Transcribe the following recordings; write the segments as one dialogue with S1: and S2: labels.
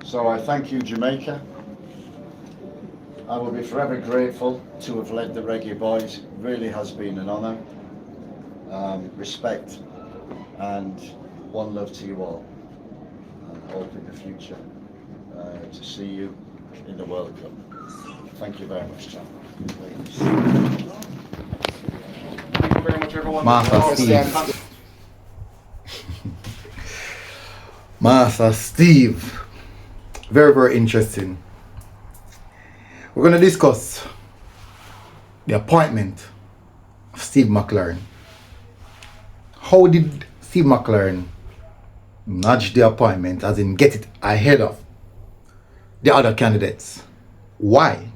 S1: So I thank you, Jamaica. I will be forever grateful to have led the Reggae Boys. It really has been an honour. Respect and one love to you all. And hope in the future to see you in the World Cup. Thank you very much, John.
S2: Thank you very much, everyone.
S3: Massa Steve. Massa Steve. Very, very interesting. We're going to discuss the appointment of Steve McLaren. How did Steve McLaren nudge the appointment, as in get it ahead of the other candidates? Why?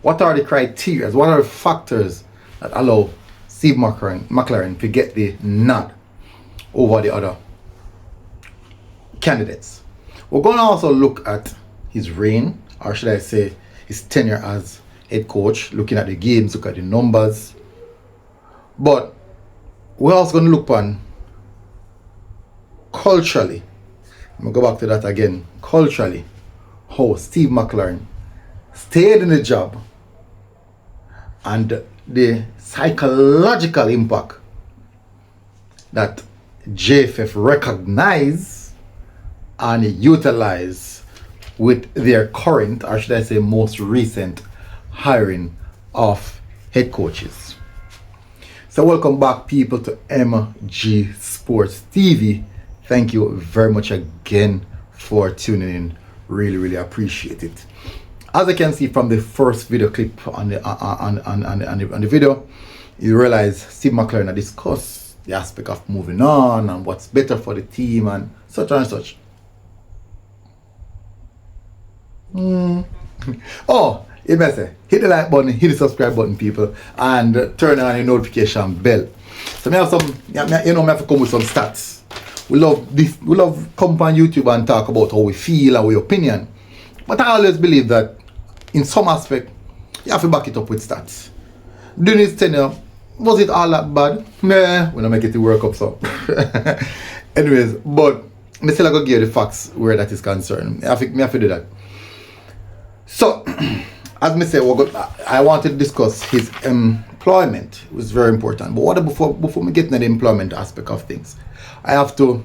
S3: What are the criteria? What are the factors that allow Steve McLaren to get the nod over the other candidates? We're going to also look at his reign, or should I say his tenure as head coach, looking at the games, look at the numbers. But we're also going to look on culturally. I'm going to go back to that again. Culturally, how Steve McLaren stayed in the job and the psychological impact that JFF recognize and utilize with their current, or should I say most recent, hiring of head coaches. So welcome back, people, to MG Sports TV. Thank you very much again for tuning in. Really, really appreciate it. As you can see from the first video clip on the video, you realize Steve McLaren discussed the aspect of moving on and what's better for the team and such and such. Oh, you may say, hit the like button, hit the subscribe button, people, and turn on your notification bell. So me have some, me have to come with some stats. We love this. We love come on YouTube and talk about how we feel, our opinion. But I always believe that in some aspect, you have to back it up with stats. During his tenure, was it all that bad? Nah, we don't make it to work up so. Anyways, but I still gonna give you the facts where that is concerned. I have to do that. So, as I say, I wanted to discuss his employment. It was very important. But what before we get into the employment aspect of things, I have to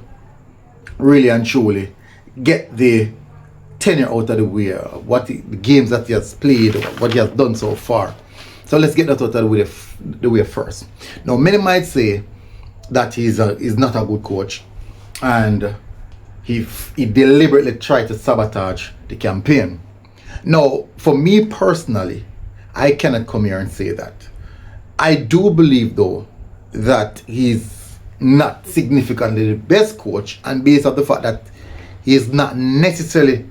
S3: really and truly get the tenure out of the way, the games that he has played, what he has done so far. So let's get that out of the way first. Now, many might say that he's not a good coach, and he deliberately tried to sabotage the campaign. Now, for me personally, I cannot come here and say that. I do believe, though, that he's not significantly the best coach, and based on the fact that he is not necessarily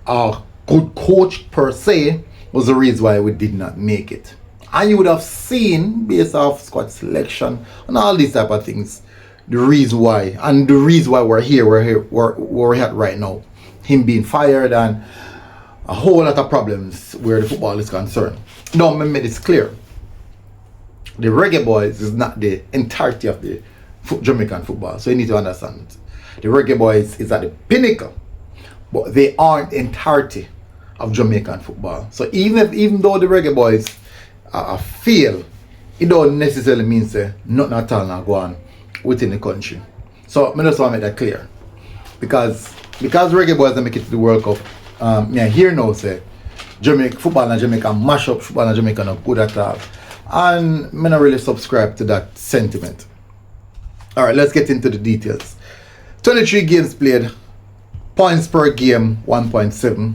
S3: a good coach per se, was the reason why we did not make it. And you would have seen, based off squad selection and all these type of things, the reason why, and the reason why we're here, where we're at right now. Him being fired and a whole lot of problems where the football is concerned. Now, let me make this clear. The Reggae Boys is not the entirety of the Jamaican football, so you need to understand it. The Reggae Boys is at the pinnacle, but they aren't the entirety of Jamaican football. So even though the Reggae Boys fail, it don't necessarily mean say nothing at all not go on within the country. So I just want to make that clear, because Reggae Boys don't make it to the World Cup. Here now say Jamaica football in Jamaica mash up, football in Jamaica not good at all, and I not really subscribe to that sentiment. Alright, let's get into the details. 23 games played, points per game 1.7,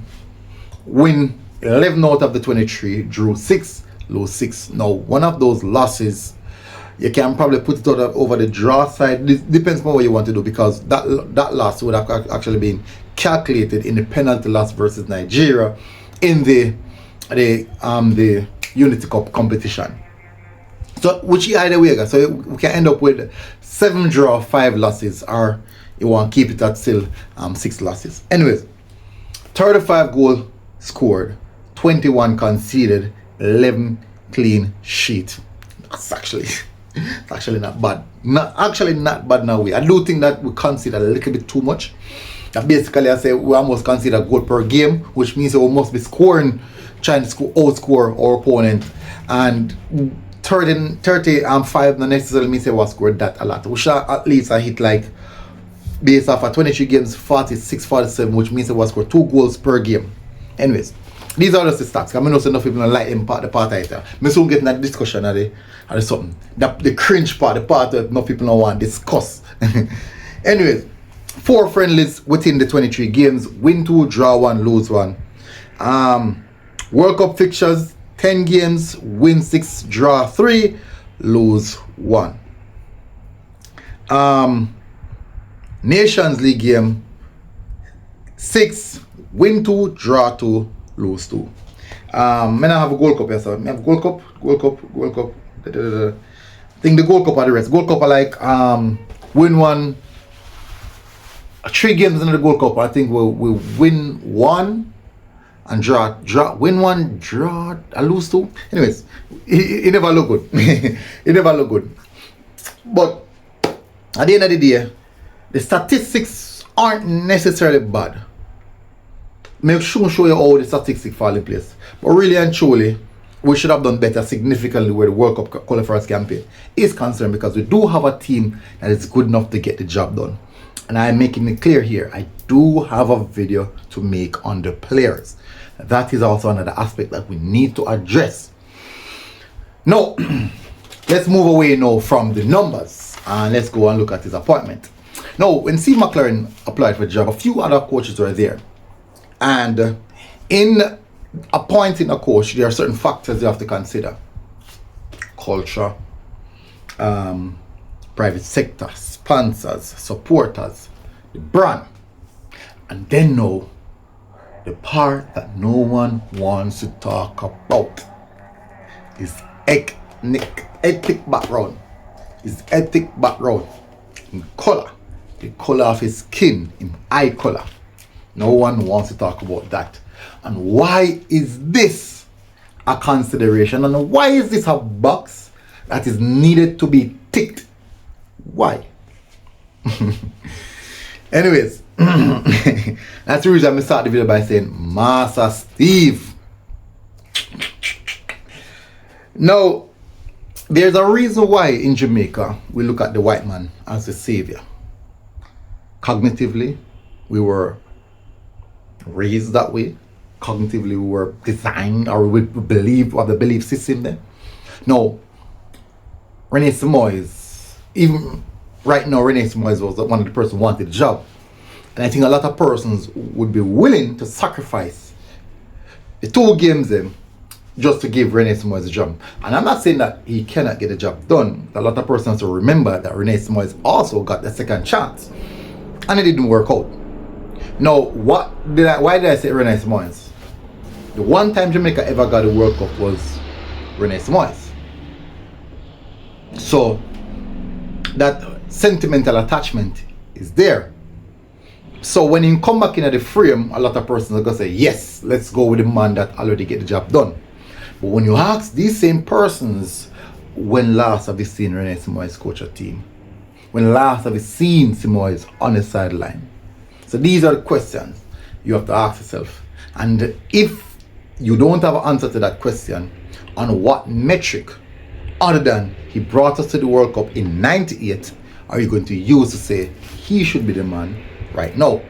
S3: win 11 out of the 23, drew 6, lose 6. Now, one of those losses, you can probably put it over the draw side. This depends on what you want to do, because that loss would have actually been calculated in the penalty loss versus Nigeria in the Unity Cup competition. So which either way, so we can end up with 7 draw, 5 losses, or you want to keep it at still 6 losses. Anyways, 35 goals scored, 21 conceded, 11 clean sheet. That's actually not bad. Not bad now. I do think that we concede a little bit too much. That basically I say we almost consider goal per game, which means we must be scoring, trying to outscore our opponent. And 35 not necessarily means we scored that a lot. We should at least hit like, based off of 23 games, 46, 47, which means we score 2 goals per game. Anyways, these are just the stats. I know enough people don't like them part of it. I soon get in that discussion of the something. The cringe part, the part that enough people don't want to discuss. Anyways, 4 friendlies within the 23 games. Win 2, draw 1, lose 1. World Cup fixtures, 10 games. Win 6, draw 3, lose 1. Nations League game, 6, win 2, draw 2, lose 2. I have a Gold Cup here, so I have Gold Cup. I think the Gold Cup are the rest. Gold Cup are like win 1, 3 games in the Gold Cup. I think we'll win 1 and draw. Win 1, draw, and lose 2. Anyways, it never look good. It never look good. But at the end of the day, the statistics aren't necessarily bad. Make sure show you how the statistics fall in place. But really and truly, we should have done better significantly where the World Cup qualifiers campaign is concerned, because we do have a team that is good enough to get the job done. And I'm making it clear here, I do have a video to make on the players. That is also another aspect that we need to address. Now, let's move away now from the numbers and let's go and look at his appointment. Now, when Steve McLaren applied for the job, a few other coaches were there. And in appointing a coach, there are certain factors you have to consider. Culture, private sector, sponsors, supporters, the brand. And then now, the part that no one wants to talk about is ethnic background. His ethnic background in color, the color of his skin, in eye color. No one wants to talk about that. And why is this a consideration? And why is this a box that is needed to be ticked? Why? Anyways, that's the reason I'm going to start the video by saying Massa Steve. Now, there's a reason why in Jamaica we look at the white man as the savior. Cognitively, we were raised that way. Cognitively, we were designed, or we believe, or the belief system there. Now, Rene Simoes, even right now, Rene Simoes was one of the persons who wanted the job. And I think a lot of persons would be willing to sacrifice the 2 games just to give Rene Simoes a job. And I'm not saying that he cannot get the job done. A lot of persons will remember that Rene Simoes also got the second chance. And it didn't work out. Now, why did I say Rene Simoes? The one time Jamaica ever got a World Cup was Rene Simoes. So, that sentimental attachment is there. So when you come back into the frame, a lot of persons are going to say, yes, let's go with the man that already get the job done. But when you ask these same persons, when last have you seen Rene Simoes coach a team? When last have you seen Simoes on the sideline? So these are the questions you have to ask yourself. And if you don't have an answer to that question, on what metric, other than he brought us to the World Cup in '98, are you going to use to say he should be the man right now?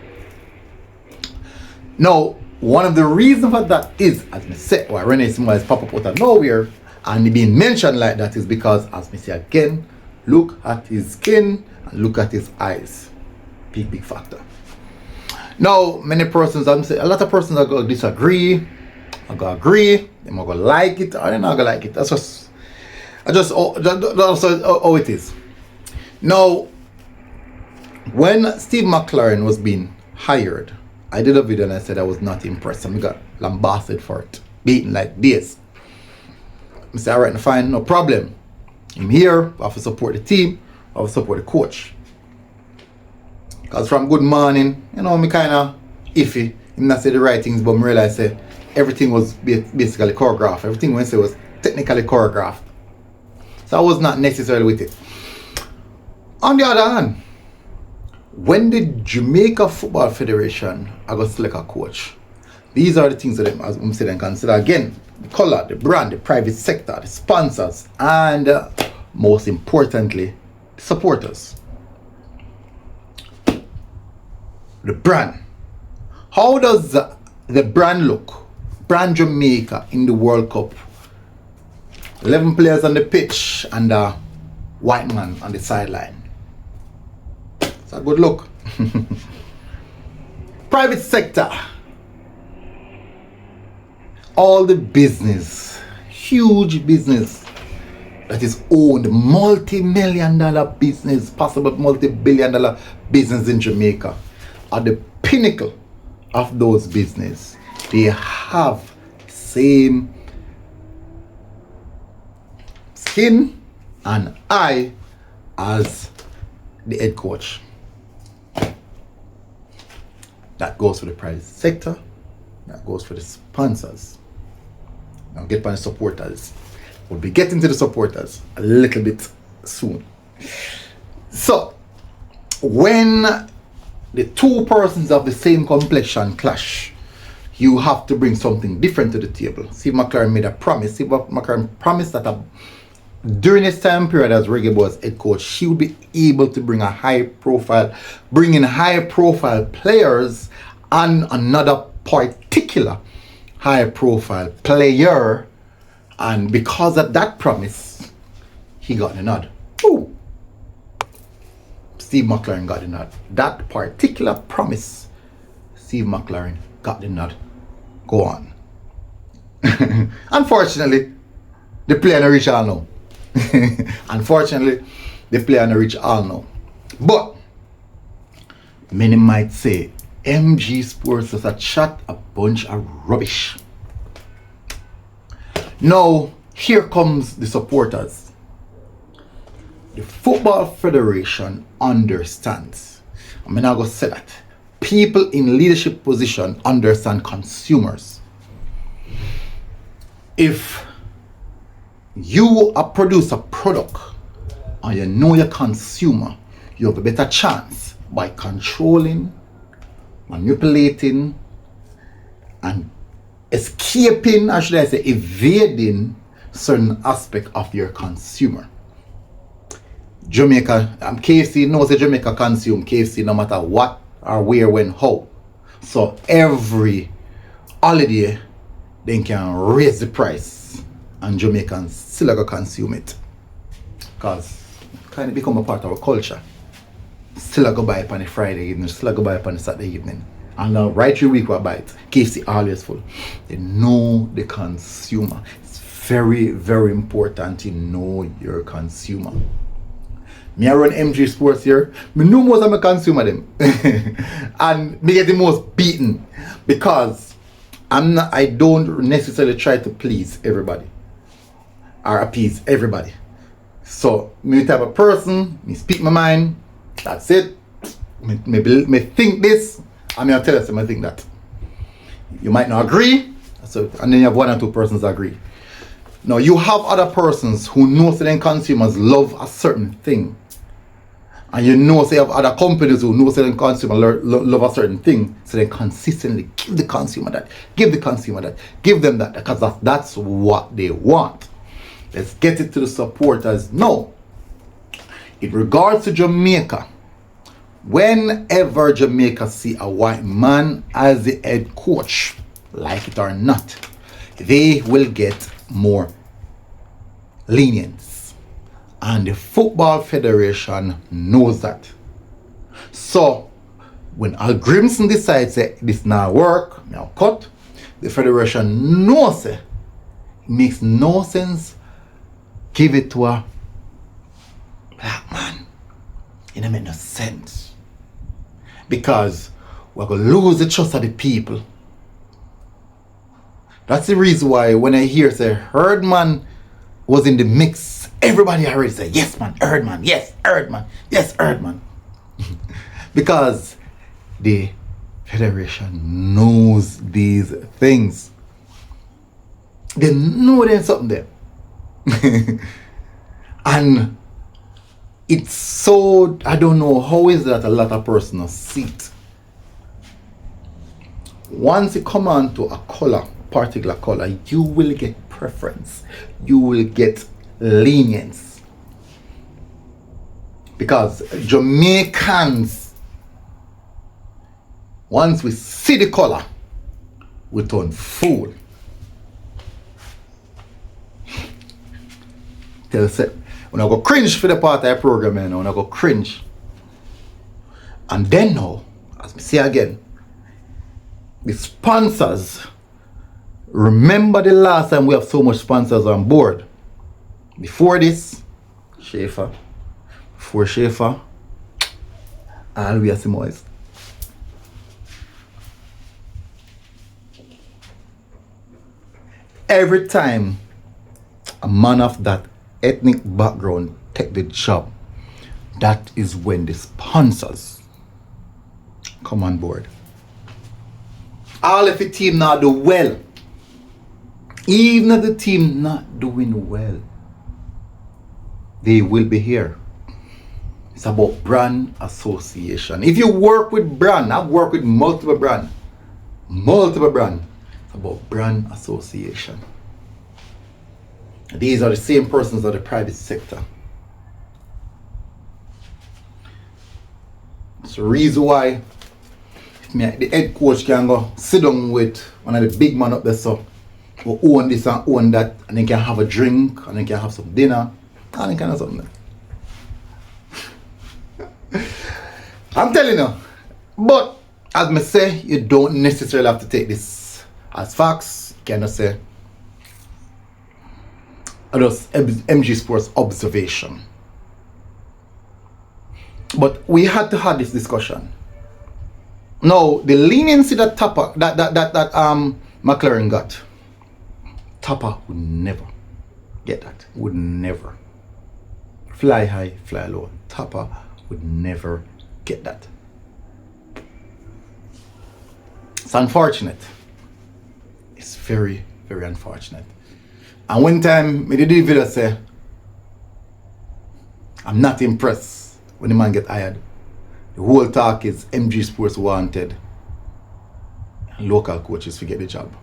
S3: Now, one of the reasons for that is, as I said, why Rene Simoes pop up out of nowhere and being mentioned like that is because, as I say again, look at his skin and look at his eyes. Big factor. Now, many persons, I'm saying, a lot of persons are going to disagree, are going to agree, they're not going to like it, or they're not going to like it. That's how it is. Now, when Steve McLaren was being hired, I did a video and I said I was not impressed. And we got lambasted for it, beaten like this. I said, alright, fine, no problem. I'm here, I have to support the team, I have to support the coach. Because from good morning, you know, me kind of iffy. I'm not say the right things, but I realized that everything was basically choreographed. Everything I said was technically choreographed. So I was not necessarily with it. On the other hand, when the Jamaica Football Federation are going to select a coach, these are the things that as I'm saying consider again: the color, the brand, the private sector, the sponsors, and most importantly, the supporters. The brand. How does the brand look? Brand Jamaica in the World Cup. 11 players on the pitch and a white man on the sideline. It's a good look. Private sector. All the business, huge business that is owned, multi-million-dollar business, possible multi-billion-dollar business in Jamaica, at the pinnacle of those business. They have same skin and eye as the head coach. That goes for the private sector. That goes for the sponsors. Now get by the supporters. We'll be getting to the supporters a little bit soon. So, when the two persons of the same complexion clash, you have to bring something different to the table. Steve McLaren made a promise. Steve McLaren promised that during his time period as Reggae Boys head coach, he would be able to bring in high profile players and another particular high profile player, and because of that promise, he got the nod. Ooh. Steve McLaren got the nod. That particular promise, Steve McLaren got the nod. Go on. Unfortunately, the player no reach all now. Unfortunately, the player no reach all now. But many might say MG Sports is a chat a bunch of rubbish. Now, here comes the supporters. The Football Federation understands. I'm not going to say that. People in leadership position understand consumers. If you produce a product and you know your consumer, you have a better chance by controlling, manipulating, and escaping, or should I say, evading certain aspect of your consumer. Jamaica, KFC knows that Jamaica consume KFC no matter what or where, when, how. So every holiday, they can raise the price and Jamaicans still going to consume it. Because it kind of become a part of our culture. Still go buy it on a Friday evening, still go buy it on a Saturday evening. And now right through week we buy it. KFC always full. They know the consumer. It's very, very important to know your consumer. Me I run MG Sports here. Me know most of my consumer them. And me get the most beaten. Because I don't necessarily try to please everybody. Or appease everybody. So me type of person, me speak my mind. That's it. Me think this. And I'll tell you I think that. You might not agree. So, and then you have one or two persons agree. Now you have other persons who know certain consumers love a certain thing. And you know say you have other companies who know certain consumers love a certain thing. So they consistently give the consumer that. Give the consumer that. Give them that. Because that's what they want. Let's get it to the supporters. No. In regards to Jamaica, whenever Jamaica see a white man as the head coach, like it or not, they will get more lenience. And the Football Federation knows that. So, when Al Grimson decides that this now work, now cut, the Federation knows it makes no sense give it to a black man. It don't make no sense. Because we're going to lose the trust of the people. That's the reason why when I hear say Herdman was in the mix, everybody already say yes man, Herdman, yes, Herdman, yes, Herdman. Because the Federation knows these things. They know there's something there. And it's so, I don't know, how is that a lot of personal see it? Once you come on to a color, particular color, you will get preference. You will get lenience. Because Jamaicans, once we see the color, we turn fool. Tell you, when I go cringe for the part of the program, you know, when I go cringe. And then now, as we say again, the sponsors, remember the last time we have so much sponsors on board. Before this, Schaefer. Before Schaefer, all we have some boys. Every time a man of that ethnic background take the job, that is when the sponsors come on board. All if the team not do well, even if the team not doing well, they will be here. It's about brand association. If you work with brand, I've worked with multiple brand. It's about brand association. These are the same persons of the private sector. It's the reason why the head coach can go sit down with one of the big man up there, so who own this and own that, and then can have a drink, and then can have some dinner, and then can have something. I'm telling you. But as I say, you don't necessarily have to take this as facts. You cannot say just MG Sports observation. But we had to have this discussion. Now, the leniency that McLaren got, Tapper would never get that. Would never. Fly high, fly low. Tapper would never get that. It's unfortunate. It's very, very unfortunate. And one time, me did the video say, I'm not impressed when the man get hired. The whole talk is MG Sports wanted and local coaches to get the job.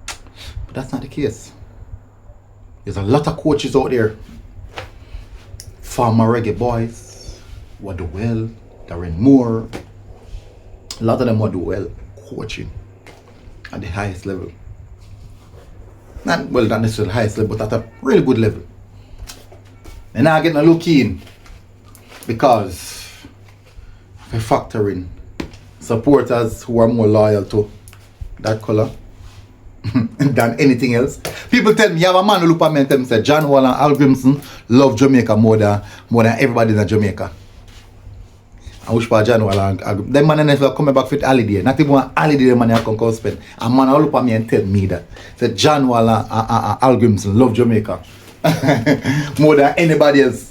S3: But that's not the case. There's a lot of coaches out there. Former reggae boys who do well, Darren Moore. A lot of them will do well coaching at the highest level. Not necessarily the highest level, but at a really good level. And now getting a look in because we factor in supporters who are more loyal to that color than anything else. People tell me, you have a man who look at me and tell me, say, John Wall and Al Grimson love Jamaica more than everybody in Jamaica. I wish for John Wall and Al Grimson. Them man never coming back for the holiday. Not even a holiday them man come spend. A man will look at me and tell me that. Say, John Wall and Al Grimson love Jamaica more than anybody else.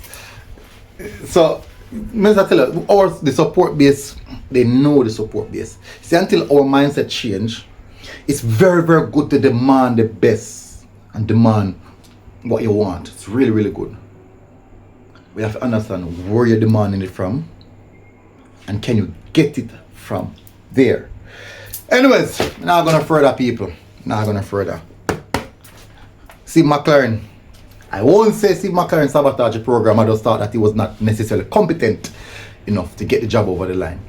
S3: So, I tell you, the support base, they know the support base. See, until our mindset change, it's very, very good to demand the best and demand what you want. It's really, really good. We have to understand where you're demanding it from and can you get it from there. Anyways, now gonna further people. Now gonna further. See McLaren. I won't say Steve McClaren sabotage the program. I just thought that he was not necessarily competent enough to get the job over the line.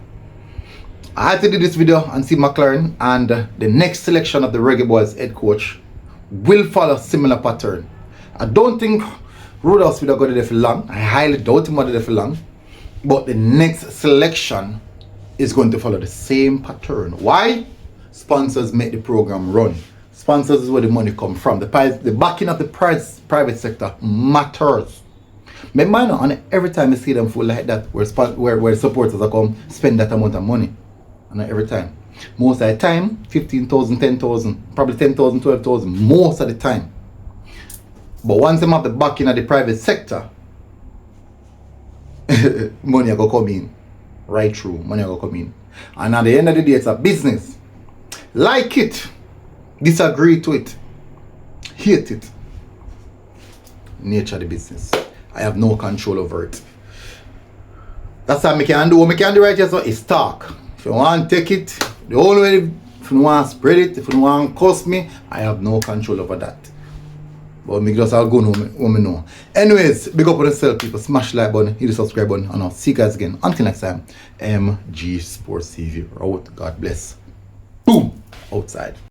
S3: I had to do this video on Steve McClaren, and the next selection of the Reggae Boys head coach will follow a similar pattern. I don't think Roadhouse will go there for long. I highly doubt him will go there for long. But the next selection is going to follow the same pattern. Why? Sponsors make the program run. Sponsors is where the money come from. The backing of the private sector matters. But man, and every time you see them full like that, where supporters are come spend that amount of money, and every time, most of the time, 15,000, 10,000, probably 10,000, 12,000, most of the time. But once them have the backing of the private sector, money are gonna come in, right through. Money are gonna come in, and at the end of the day, it's a business. Like it. Disagree to it, hate it, nature of the business. I have no control over it. That's all I can do. What I can do right here so is talk. If you want to take it, the only way, if you want to spread it, if you want to curse me, I have no control over that. But me just all go know what me know. Anyways, big up on yourself, people. Smash the like button, hit the subscribe button, and I'll see you guys again. Until next time, MG Sports TV. Out. God bless. Boom. Outside.